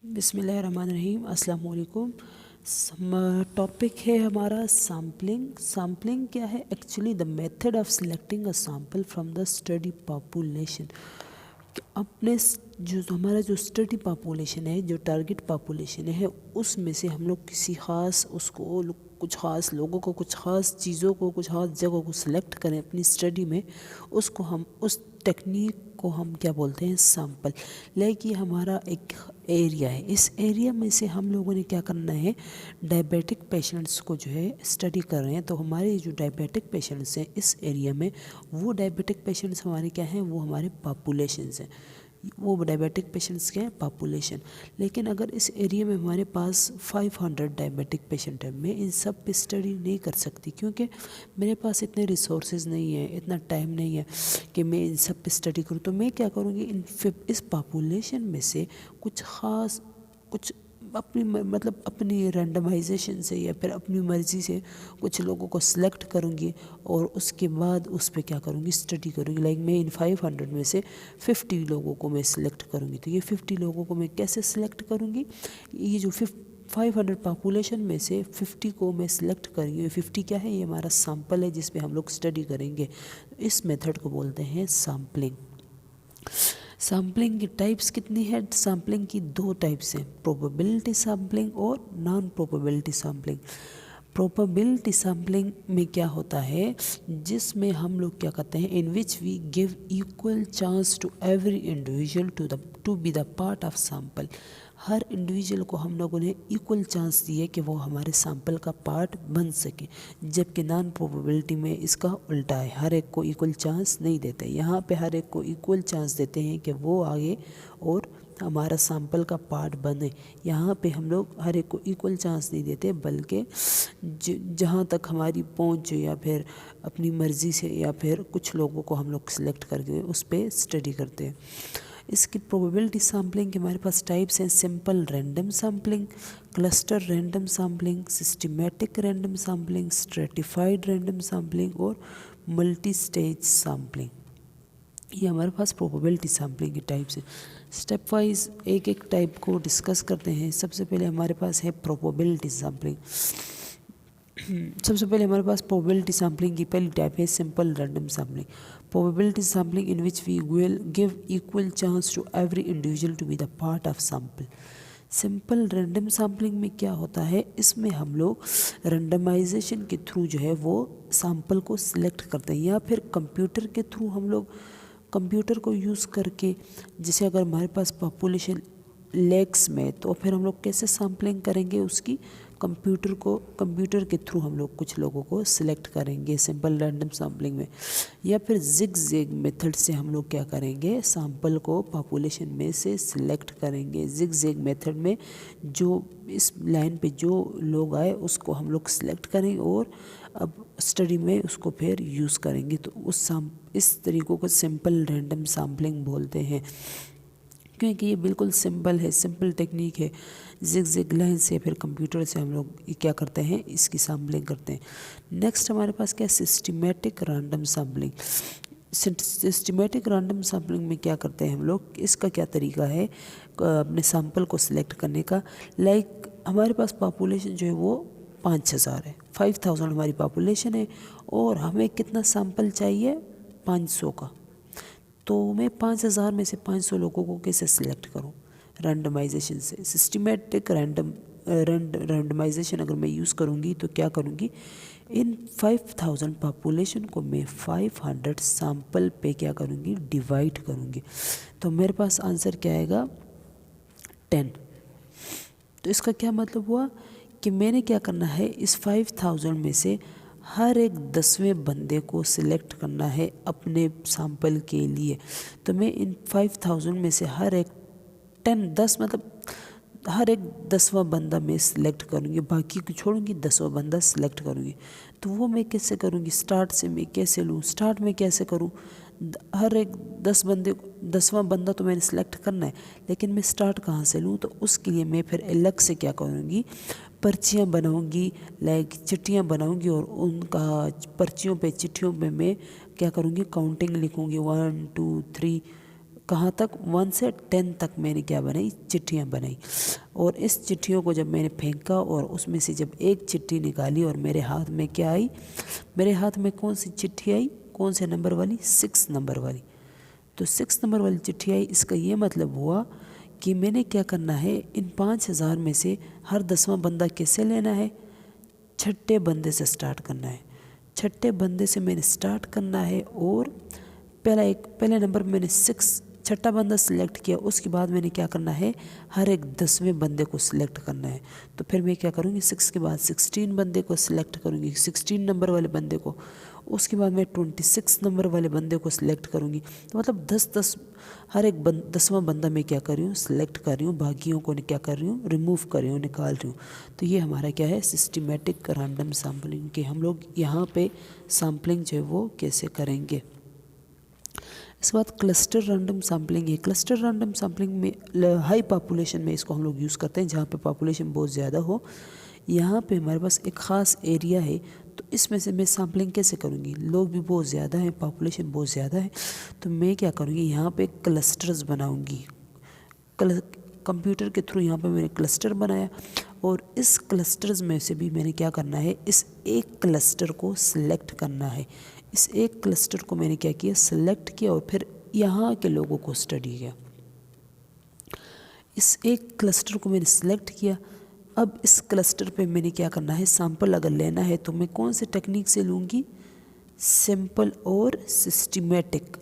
बिस्मिल्लाहिर्रहमानिर्रहीम अस्सलाम वालेकुम। टॉपिक है हमारा सैम्पलिंग। सैम्पलिंग क्या है? Actually the method of selecting a sample from the study population. अपने जो हमारा जो स्टडी पॉपुलेशन है, जो टारगेट पॉपुलेशन है, उसमें से हम लोग किसी ख़ास कुछ ख़ास लोगों को, कुछ ख़ास चीज़ों को, कुछ ख़ास जगह को सिलेक्ट करें अपनी स्टडी में। उसको हम उस टेक्निक को हम क्या बोलते हैं? सैम्पल। लाइक ये हमारा एक एरिया है, इस एरिया में से हम लोगों ने क्या करना है? डायबिटिक पेशेंट्स को जो है स्टडी कर रहे हैं। तो हमारे जो डायबिटिक पेशेंट्स हैं इस एरिया में, वो डायबिटिक पेशेंट्स हमारे क्या हैं? वो हमारे पॉपुलेशंस हैं। वो डायबिटिक पेशेंट्स के हैं पॉपुलेशन। लेकिन अगर इस एरिया में हमारे पास 500 डायबिटिक पेशेंट है, मैं इन सब पे स्टडी नहीं कर सकती, क्योंकि मेरे पास इतने रिसोर्सेज नहीं है, इतना टाइम नहीं है कि मैं इन सब पे स्टडी करूँ। तो मैं क्या करूँगी? इस पॉपुलेशन में से कुछ ख़ास, कुछ अपनी मतलब अपनी रैंडमाइजेशन से या फिर अपनी मर्ज़ी से कुछ लोगों को सिलेक्ट करूँगी और उसके बाद उस पर क्या करूँगी? स्टडी करूँगी। लाइक मैं इन 500 में से 50 लोगों को मैं सिलेक्ट करूँगी। तो ये 50 लोगों को मैं कैसे सिलेक्ट करूँगी? ये जो 500 पॉपुलेशन में से 50 को मैं सिलेक्ट करूँगी। 50 क्या है? ये हमारा सैम्पल है जिस पे हम लोग स्टडी करेंगे। इस मेथड को बोलते हैं सैम्पलिंग। सैम्पलिंग की टाइप्स कितनी है? सैम्पलिंग की दो टाइप्स हैं, प्रोबेबिलिटी सैम्पलिंग और non probability sampling. Probability sampling में क्या होता है? जिसमें हम लोग क्या करते हैं? In which we give equal chance to every individual to be the part of sample. हर इंडिविजुअल को हम लोगों ने इक्वल चांस दिए कि वो हमारे सैम्पल का पार्ट बन सके। जबकि नॉन प्रोबेबिलिटी में इसका उल्टा है, हर एक को इक्वल चांस नहीं देते। यहाँ पे हर एक को इक्वल चांस देते हैं कि वो आगे और हमारा सैम्पल का पार्ट बने। यहाँ पे हम लोग हर एक को इक्वल चांस नहीं देते, बल्कि जहाँ तक हमारी पहुँच या फिर अपनी मर्ज़ी से या फिर कुछ लोगों को हम लोग सिलेक्ट करके उस पर स्टडी करते हैं। इसकी प्रोबेबिलिटी सैम्पलिंग के हमारे पास टाइप्स हैं, simple random sampling, cluster random sampling, systematic random sampling, stratified random sampling और मल्टी स्टेज सैम्पलिंग। ये हमारे पास प्रोबेबिलिटी सैम्पलिंग की टाइप्स हैं। स्टेप वाइज एक एक टाइप को डिस्कस करते हैं। सबसे पहले हमारे पास है प्रोबेबिलिटी सैम्पलिंग। सबसे पहले हमारे पास प्रोबेबिलिटी सैम्पलिंग की पहली टाइप है simple random sampling. Probability sampling in which we will give equal chance to every individual to be the part of sample. Simple random sampling में क्या होता है? इसमें हम लोग रैंडमाइजेशन के थ्रू जो है वो सैम्पल को सिलेक्ट करते हैं, या फिर कंप्यूटर के थ्रू हम लोग कंप्यूटर को यूज़ करके, जैसे अगर हमारे पास पॉपुलेशन लेक्स में, तो फिर हम लोग कैसे सैम्पलिंग करेंगे उसकी? कंप्यूटर के थ्रू हम लोग कुछ लोगों को सिलेक्ट करेंगे सिंपल रैंडम सैम्पलिंग में। या फिर जिग मेथड से हम लोग क्या करेंगे? सैम्पल को पॉपुलेशन में से सिलेक्ट करेंगे। जिग मेथड में जो इस लाइन पे जो लोग आए उसको हम लोग सिलेक्ट करेंगे और अब स्टडी में उसको फिर यूज़ करेंगे। तो इस तरीक़ों को सिंपल रैंडम सैम्पलिंग बोलते हैं, क्योंकि ये बिल्कुल सिंपल है, सिंपल टेक्निक है। जिग लाइन से फिर कंप्यूटर से हम लोग क्या करते हैं? इसकी सैम्पलिंग करते हैं। नेक्स्ट हमारे पास क्या है? Systematic random sampling. Systematic random sampling में क्या करते हैं हम लोग? इसका क्या तरीका है अपने सैम्पल को सिलेक्ट करने का? लाइक हमारे पास पॉपुलेशन जो है वो 5000 है, 5000 हमारी पॉपुलेशन है और हमें कितना सैम्पल चाहिए? 500 का। तो मैं 5000 में से 500 लोगों को कैसे सिलेक्ट करूं? रैंडमाइजेशन से। सिस्टमेटिक रैंडमाइजेशन अगर मैं यूज़ करूंगी तो क्या करूंगी? इन 5000 पॉपुलेशन को मैं 500 सैम्पल पे क्या करूंगी? डिवाइड करूंगी। तो मेरे पास आंसर क्या आएगा? 10। तो इसका क्या मतलब हुआ कि मैंने क्या करना है? इस 5000 में से हर एक 10वें बंदे को सिलेक्ट करना है अपने सैम्पल के लिए। तो मैं इन 5000 में से हर एक 10 मतलब हर एक 10वां बंदा मैं सिलेक्ट करूँगी, बाकी को छोड़ूंगी, 10वां बंदा सिलेक्ट करूँगी। तो वो मैं कैसे करूँगी? स्टार्ट से मैं कैसे लूँ? स्टार्ट में कैसे करूँ? हर एक 10वां बंदा तो मैंने सिलेक्ट करना है, लेकिन मैं स्टार्ट कहाँ से लूँ? तो उसके लिए मैं फिर अलग से क्या करूँगी? पर्चियाँ बनाऊँगी, लाइक चिट्ठियाँ बनाऊँगी और उनका पर्चियों पे चिट्ठियों पे मैं क्या करूँगी? काउंटिंग लिखूँगी, 1 2 3 कहाँ तक, 1 से 10 तक मैंने क्या बनाई, चिट्ठियाँ बनाई। और इस चिट्ठियों को जब मैंने फेंका और उसमें से जब एक चिट्ठी निकाली और मेरे हाथ में क्या आई, मेरे हाथ में कौन सी चिट्ठी आई, कौन से नंबर वाली, 6 नंबर वाली। तो 6 नंबर वाली चिट्ठी आई। इसका ये मतलब हुआ कि मैंने क्या करना है, इन 5000 में से हर 10वां बंदा कैसे लेना है, छठे बंदे से स्टार्ट करना है। छठे बंदे से मैंने स्टार्ट करना है और पहले नंबर मैंने 6 छठा बंदा सिलेक्ट किया। उसके बाद मैंने क्या करना है, हर एक 10वें बंदे को सिलेक्ट करना है। तो फिर मैं क्या करूँगी, 6 के बाद 16 बंदे को सिलेक्ट करूँगी, 16 नंबर वाले बंदे को। उसके बाद मैं 26 नंबर वाले बंदे को सिलेक्ट करूँगी। तो मतलब 10 हर एक 10वां बंदा मैं क्या कर रही हूँ, सिलेक्ट कर रही हूँ, बाकियों को क्या कर रही हूँ, रिमूव कर रही हूँ, निकाल रही हूँ। तो ये हमारा क्या है, सिस्टमेटिक रैंडम सैम्पलिंग के हम लोग यहाँ पे सैम्पलिंग जो है वो कैसे करेंगे। इसके बाद क्लस्टर रैंडम सैम्पलिंग है। क्लस्टर रैंडम सैम्पलिंग में हाई पॉपुलेशन में इसको हम लोग यूज़ करते हैं, जहाँ पे पॉपुलेशन बहुत ज़्यादा हो। यहाँ पे हमारे पास एक ख़ास एरिया है, तो इसमें से मैं सैम्पलिंग कैसे करूँगी, लोग भी बहुत ज़्यादा हैं, पॉपुलेशन बहुत ज़्यादा है। तो मैं क्या करूँगी, यहाँ पे क्लस्टर्स बनाऊँगी। कंप्यूटर के थ्रू यहाँ पे मैंने क्लस्टर बनाया और इस क्लस्टर्स में से भी मैंने क्या करना है, इस एक क्लस्टर को सिलेक्ट करना है। इस एक क्लस्टर को मैंने क्या किया, सिलेक्ट किया और फिर यहाँ के लोगों को स्टडी किया। इस एक क्लस्टर को मैंने सिलेक्ट किया। अब इस क्लस्टर पे मैंने क्या करना है, सैंपल अगर लेना है तो मैं कौन से टेक्निक से लूँगी, सिंपल और सिस्टमेटिक।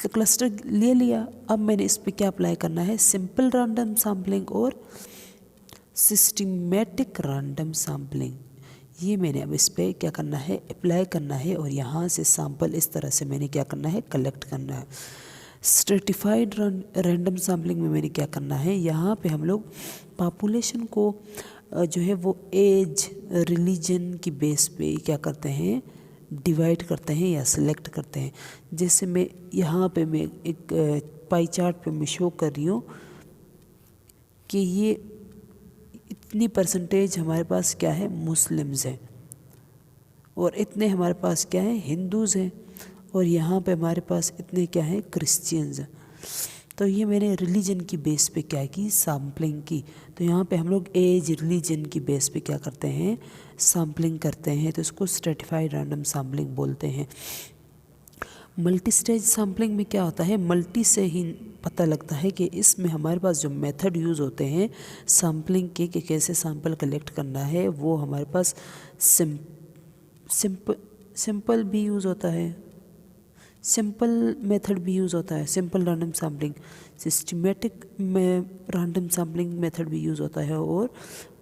क्लस्टर ले लिया, अब मैंने इस पे क्या अप्लाई करना है, सिंपल रैंडम सैम्पलिंग और सिस्टमेटिक रैंडम सैम्पलिंग। ये मैंने अब इस पर क्या करना है, अप्लाई करना है और यहाँ से सैंपल इस तरह से मैंने क्या करना है, कलेक्ट करना है। स्ट्रेटिफाइड रैंडम सैम्पलिंग में मैंने क्या करना है, यहाँ पे हम लोग पॉपुलेशन को जो है वो एज, रिलीजन की बेस पे क्या करते हैं, डिवाइड करते हैं या सिलेक्ट करते हैं। जैसे मैं यहाँ पे मैं एक पाई चार्ट पे मैं शो कर रही हूँ कि ये इतनी परसेंटेज हमारे पास क्या है, मुस्लिम्स हैं, और इतने हमारे पास क्या है, हिंदूज़ हैं, और यहाँ पे हमारे पास इतने क्या है, क्रिश्चियंस हैं। तो ये मैंने रिलीजन की बेस पे क्या की, सैम्पलिंग की। तो यहाँ पे हम लोग एज, रिलीजन की बेस पे क्या करते हैं, सैम्पलिंग करते हैं। तो इसको स्ट्रेटिफाइड रैंडम सैम्पलिंग बोलते हैं। मल्टी स्टेज सैम्पलिंग में क्या होता है, मल्टी से ही पता लगता है कि इसमें हमारे पास जो मेथड यूज़ होते हैं सैम्पलिंग के, कि कैसे सैंपल कलेक्ट करना है, वो हमारे पास सिंपल भी यूज़ होता है, सिंपल मेथड भी यूज़ होता है, सिंपल रैंडम सैम्पलिंग, सिस्टमेटिक में रैंडम सैम्पलिंग मेथड भी यूज़ होता है, और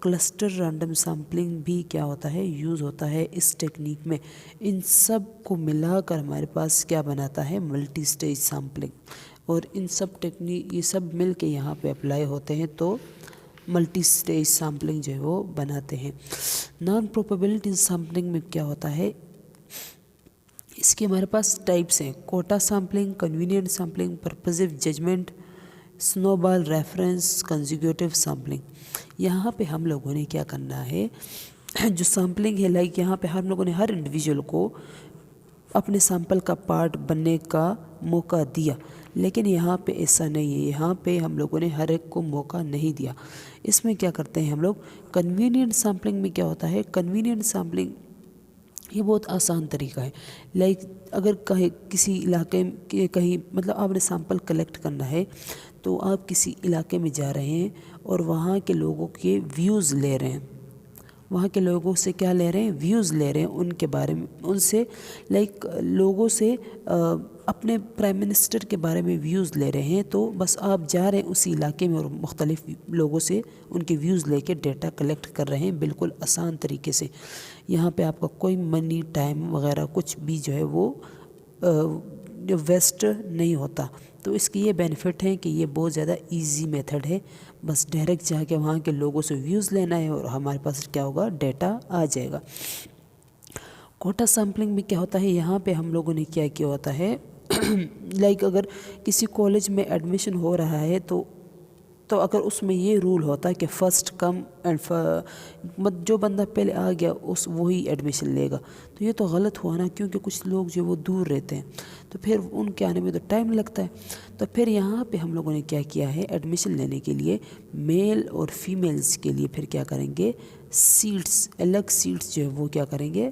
क्लस्टर रैंडम सैम्पलिंग भी क्या होता है, यूज़ होता है इस टेक्निक में। इन सब को मिलाकर हमारे पास क्या बनाता है, मल्टी स्टेज सैम्पलिंग। और इन सब टेक्निक, ये सब मिल के यहाँ पे अप्लाई होते हैं तो मल्टी स्टेज सैम्पलिंग जो है वो बनाते हैं। नॉन प्रोबेबिलिटी सैम्पलिंग में क्या होता है, इसके हमारे पास टाइप्स हैं, quota sampling, convenient sampling, purposive judgement, snowball reference, consecutive sampling. यहाँ पे हम लोगों ने क्या करना है, जो सैम्पलिंग है, लाइक यहाँ पे हम लोगों ने हर इंडिविजुअल को अपने सैंपल का पार्ट बनने का मौका दिया, लेकिन यहाँ पे ऐसा नहीं है। यहाँ पे हम लोगों ने हर एक को मौका नहीं दिया। इसमें क्या करते हैं हम लोग, कन्वीनियंट सैम्पलिंग में क्या होता है, कन्वीनियंट सैम्पलिंग ये बहुत आसान तरीका है। लाइक अगर कहीं किसी इलाके के कहीं मतलब आपने सैंपल कलेक्ट करना है, तो आप किसी इलाके में जा रहे हैं और वहाँ के लोगों के व्यूज़ ले रहे हैं, वहाँ के लोगों से क्या ले रहे हैं, व्यूज़ ले रहे हैं उनके बारे में, उनसे लाइक लोगों से अपने प्राइम मिनिस्टर के बारे में व्यूज़ ले रहे हैं। तो बस आप जा रहे हैं उसी इलाके में और मुख्तलिफ लोगों से उनके व्यूज़ लेके डेटा कलेक्ट कर रहे हैं, बिल्कुल आसान तरीके से। यहाँ पे आपका कोई मनी, टाइम वगैरह कुछ भी जो है वो जो वेस्ट नहीं होता। तो इसकी ये बेनिफिट है कि ये बहुत ज़्यादा इजी मेथड है, बस डायरेक्ट जाके वहाँ के लोगों से व्यूज़ लेना है और हमारे पास क्या होगा, डेटा आ जाएगा। कोटा सैम्पलिंग में क्या होता है, यहाँ पे हम लोगों ने क्या किया होता है लाइक अगर किसी कॉलेज में एडमिशन हो रहा है तो तो अगर उसमें ये रूल होता कि फ़र्स्ट कम एंड जो बंदा पहले आ गया उस वही एडमिशन लेगा, तो ये तो गलत हुआ ना, क्योंकि कुछ लोग जो वो दूर रहते हैं तो फिर उनके आने में तो टाइम लगता है। तो फिर यहाँ पे हम लोगों ने क्या किया है, एडमिशन लेने के लिए मेल और फीमेल्स के लिए फिर क्या करेंगे, सीट्स अलग सीट्स जो है वो क्या करेंगे,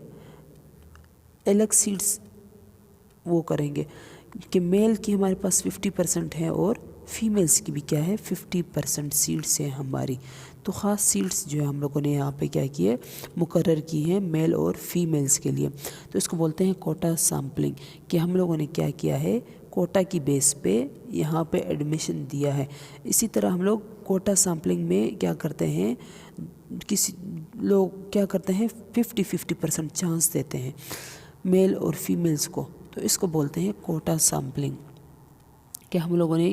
अलग सीट्स वो करेंगे कि मेल की हमारे पास 50% है और फीमेल्स की भी क्या है 50% सीट्स हैं हमारी। तो ख़ास सीट्स जो है हम लोगों ने यहाँ पे क्या किए, मुकर्रर की हैं मेल और फीमेल्स के लिए। तो इसको बोलते हैं कोटा सैम्पलिंग, कि हम लोगों ने क्या किया है, कोटा की बेस पे यहाँ पे एडमिशन दिया है। इसी तरह हम लोग कोटा सैम्पलिंग में क्या करते हैं, किसी लोग क्या करते हैं 50-50% चांस देते हैं मेल और फीमेल्स को, तो इसको बोलते हैं कोटा सैम्पलिंग। कि हम लोगों ने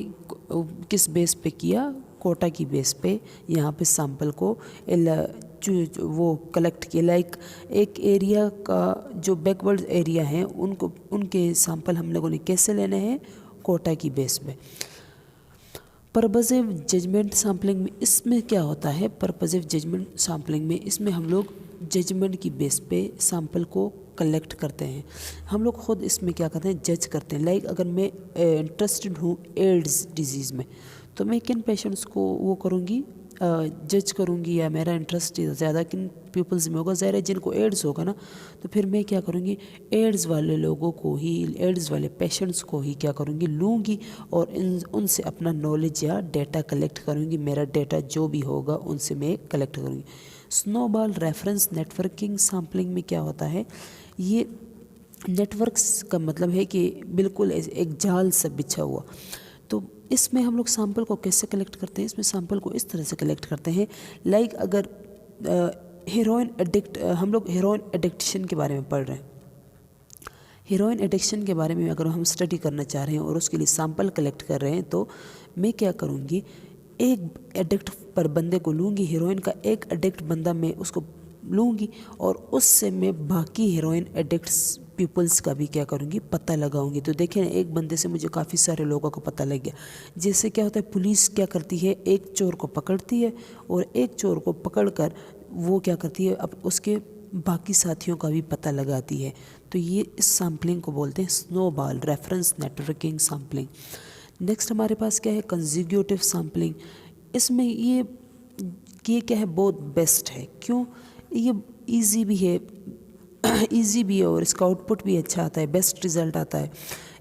किस बेस पे किया, कोटा की बेस पे यहाँ पे सैंपल को वो कलेक्ट किया। लाइक एक एरिया का जो बैकवर्ड एरिया है उनको उनके सैंपल हम लोगों ने कैसे लेने हैं, कोटा की बेस पे। पर्पसिव जजमेंट सैम्पलिंग में इसमें क्या होता है, पर्पसिव जजमेंट सैम्पलिंग में इसमें हम लोग जजमेंट की बेस पे सैंपल को कलेक्ट करते हैं। हम लोग खुद इसमें क्या करते हैं, जज करते हैं। लाइक अगर मैं इंटरेस्टेड हूँ एड्स डिजीज़ में, तो मैं किन पेशेंट्स को वो करूँगी, जज करूँगी, या मेरा इंटरेस्ट ज़्यादा किन पीपल्स में होगा, ज़ाहिर है जिनको एड्स होगा ना, तो फिर मैं क्या करूँगी, एड्स वाले लोगों को ही, एड्स वाले पेशेंट्स को ही क्या करूँगी, लूँगी और उनसे अपना नॉलेज या डेटा कलेक्ट करूँगी। मेरा डेटा जो भी होगा उनसे मैं कलेक्ट करूँगी। स्नोबॉल रेफरेंस नेटवर्किंग सैम्पलिंग में क्या होता है, ये नेटवर्क्स का मतलब है कि बिल्कुल एक जाल से बिछा हुआ। तो इसमें हम लोग सैंपल को कैसे कलेक्ट करते हैं, इसमें सैंपल को इस तरह से कलेक्ट करते हैं। लाइक अगर हेरोइन एडिक्ट, हम लोग हेरोइन एडिक्शन के बारे में पढ़ रहे हैं, हेरोइन एडिक्शन के बारे में अगर हम स्टडी करना चाह रहे हैं और उसके लिए सैंपल कलेक्ट कर रहे हैं, तो मैं क्या करूँगी, एक एडिक्ट पर बंदे को लूँगी, हीरोइन का एक एडिक्ट बंदा मैं उसको लूँगी और उससे मैं बाकी हीरोइन एडिक्ट्स पीपल्स का भी क्या करूँगी, पता लगाऊंगी। तो देखिए एक बंदे से मुझे काफ़ी सारे लोगों का पता लग गया। जैसे क्या होता है, पुलिस क्या करती है, एक चोर को पकड़ती है और एक चोर को पकड़कर वो क्या करती है, अब उसके बाकी साथियों का भी पता लगाती है। तो ये इस सैम्पलिंग को बोलते हैं snowball reference networking sampling. Next हमारे पास क्या है, कंसेक्यूटिव सैम्पलिंग। इसमें ये क्या है, बहुत बेस्ट है। क्यों, ये इजी भी है इजी भी है और इसका आउटपुट भी अच्छा आता है, बेस्ट रिज़ल्ट आता है।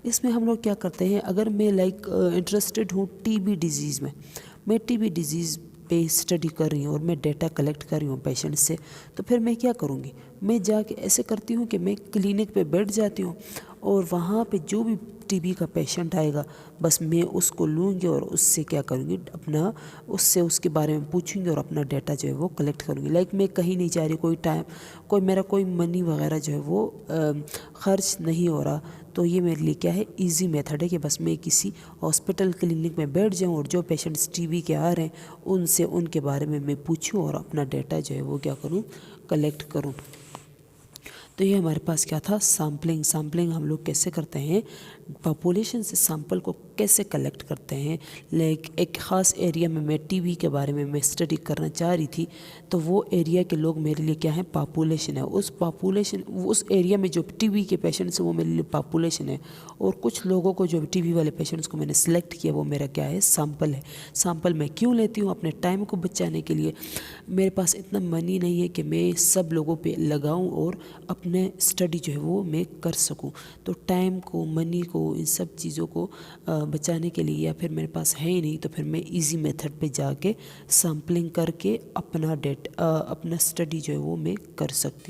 इसमें हम लोग क्या करते हैं, अगर मैं लाइक इंटरेस्टेड हूँ टीबी डिजीज़ में, मैं टीबी डिजीज़ पे स्टडी कर रही हूँ और मैं डेटा कलेक्ट कर रही हूँ पेशेंट से, तो फिर मैं क्या करूँगी, मैं जाके ऐसे करती हूँ कि मैं क्लिनिक पे बैठ जाती हूँ और वहाँ पे जो भी टीबी का पेशेंट आएगा बस मैं उसको लूँगी और उससे क्या करूँगी, अपना उससे उसके बारे में पूछूंगी और अपना डेटा जो है वो कलेक्ट करूँगी। लाइक मैं कहीं नहीं जा रही, कोई टाइम मेरा कोई मनी वगैरह जो है वो खर्च नहीं हो रहा, तो ये मेरे लिए क्या है, इजी मेथड है कि बस मैं किसी हॉस्पिटल क्लिनिक में बैठ जाऊँ और जो पेशेंट्स टीबी के आ रहे हैं उनसे उनके बारे में मैं पूछूँ और अपना डेटा जो है वो क्या करूँ, कलेक्ट करूँ। तो ये हमारे पास क्या था, सैम्पलिंग हम लोग कैसे करते हैं, पॉपुलेशन से सैंपल को कैसे कलेक्ट करते हैं। लाइक एक ख़ास एरिया में मैं टीबी के बारे में मैं स्टडी करना चाह रही थी, तो वो एरिया के लोग मेरे लिए क्या है, पॉपुलेशन है। उस एरिया में जो टीबी के पेशेंट्स हैं वो मेरे लिए पॉपुलेशन है, और कुछ लोगों को जो टीबी वाले पेशेंट्स को मैंने सेलेक्ट किया वो मेरा क्या है, सैंपल है। सैंपल मैं क्यों लेती हूँ, अपने टाइम को बचाने के लिए। मेरे पास इतना मनी नहीं है कि मैं सब लोगों पे लगाऊं और अपने स्टडी जो है वो मैं कर सकूं। तो टाइम को, मनी को, इन सब चीज़ों को बचाने के लिए, या फिर मेरे पास है ही नहीं, तो फिर मैं इजी मेथड पे जाके सैम्पलिंग करके अपना अपना स्टडी जो है वो मैं कर सकती हूँ।